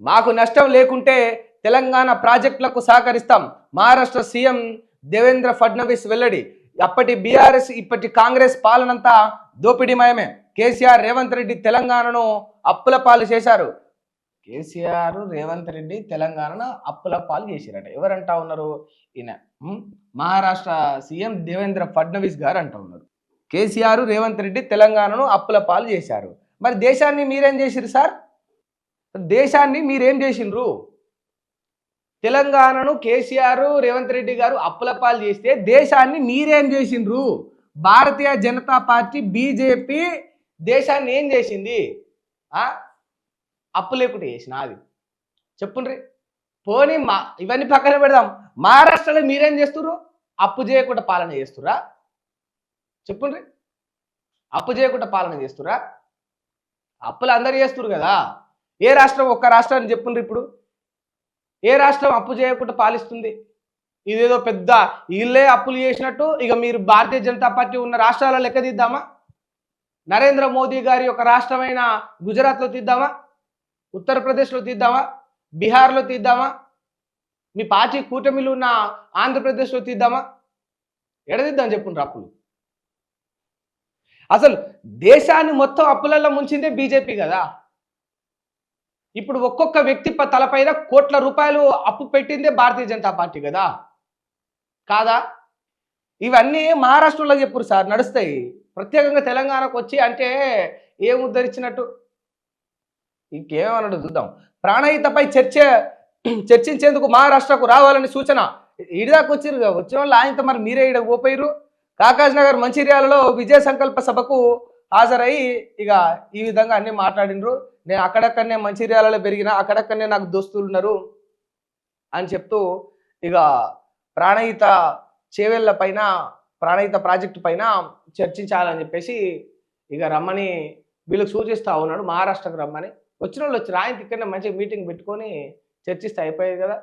మాకు నష్టం లేకుంటే తెలంగాణ ప్రాజెక్టులకు సహకరిస్తాం. మహారాష్ట్ర సీఎం దేవేంద్ర ఫడ్నవీస్ వెల్లడి. అప్పటి బీఆర్ఎస్ ఇప్పటి కాంగ్రెస్ పాలనంతా దోపిడీమయమే. కేసీఆర్ రేవంత్ రెడ్డి తెలంగాణను అప్పుల పాలు చేశారు. కేసీఆర్ రేవంత్ రెడ్డి తెలంగాణను అప్పుల పాలు చేశారట. ఎవరంటా ఉన్నారు? ఈయన మహారాష్ట్ర సీఎం దేవేంద్ర ఫడ్నవీస్ గారు అంటా ఉన్నారు. కేసీఆర్ రేవంత్ రెడ్డి తెలంగాణను అప్పుల పాలు చేశారు. మరి దేశాన్ని మీరేం చేసిరు సార్? దేశాన్ని మీరేం చేసిండ్రు? తెలంగాణను కేసీఆర్ రేవంత్ రెడ్డి గారు అప్పుల పాలు చేస్తే దేశాన్ని మీరేం చేసిండ్రు? భారతీయ జనతా పార్టీ బీజేపీ దేశాన్ని ఏం చేసింది? అప్పు లేకుండా చేసిన అది చెప్పుండ్రి. పోనీ ఇవన్నీ పక్కన పెడదాం. మహారాష్ట్రలో మీరేం చేస్తుర్రు? అప్పు చేయకుండా పాలన చేస్తురా? చెప్పుండ్రి. అప్పు చేయకుండా పాలన చేస్తురా? అప్పులు అందరు చేస్తురు కదా. ఏ రాష్ట్రం? ఒక్క రాష్ట్రాన్ని చెప్పుండ్రి. ఇప్పుడు ఏ రాష్ట్రం అప్పు చేయకుండా పాలిస్తుంది? ఇదేదో పెద్ద వీళ్ళే అప్పులు చేసినట్టు ఇక మీరు భారతీయ జనతా పార్టీ ఉన్న రాష్ట్రాల లెక్క తీద్దామా? నరేంద్ర మోదీ గారి ఒక రాష్ట్రమైన గుజరాత్లో తీద్దామా? ఉత్తరప్రదేశ్లో తీద్దామా? బీహార్లో తీద్దామా? మీ పార్టీ కూటమిలు ఉన్న ఆంధ్రప్రదేశ్లో తీద్దామా? ఎడదిద్దాం చెప్పుండ్రు అప్పులు. అసలు దేశాన్ని మొత్తం అప్పులలో ముంచిందే బీజేపీ కదా. ఇప్పుడు ఒక్కొక్క వ్యక్తి తలపైన కోట్ల రూపాయలు అప్పు పెట్టిందే భారతీయ జనతా పార్టీ కదా, కాదా? ఇవన్నీ మహారాష్ట్రలో చెప్పురు సార్, నడుస్తాయి. ప్రత్యేకంగా తెలంగాణకు వచ్చి అంటే ఏం ఉద్ధరించినట్టు? ఇంకేమన్నాడు చూద్దాం. ప్రాణహితపై చర్చించేందుకు మహారాష్ట్రకు రావాలని సూచన. ఇడిదాకా వచ్చిన వాళ్ళు ఆయనతో మరి మీరే ఇడ పోపోయారు. కాకాజ్ నగర్ మంచిర్యాలలో విజయ సంకల్ప సభకు హాజరై ఇక ఈ విధంగా అన్ని మాట్లాడినరు. నేను అక్కడక్కడనే మంచిర్యాలలో పెరిగిన, అక్కడక్కడనే నాకు దోస్తులు ఉన్నారు అని చెప్తూ ఇక ప్రాణహిత చేవెళ్ళ పైన, ప్రాణహిత ప్రాజెక్టు పైన చర్చించాలని చెప్పేసి ఇక రమ్మని వీళ్ళకి సూచిస్తూ ఉన్నాడు. మహారాష్ట్రకు రమ్మని వచ్చిన వాళ్ళు వచ్చి రాయింటి ఇక్కడనే మంచిగా మీటింగ్ పెట్టుకొని చర్చిస్తే అయిపోయేది కదా.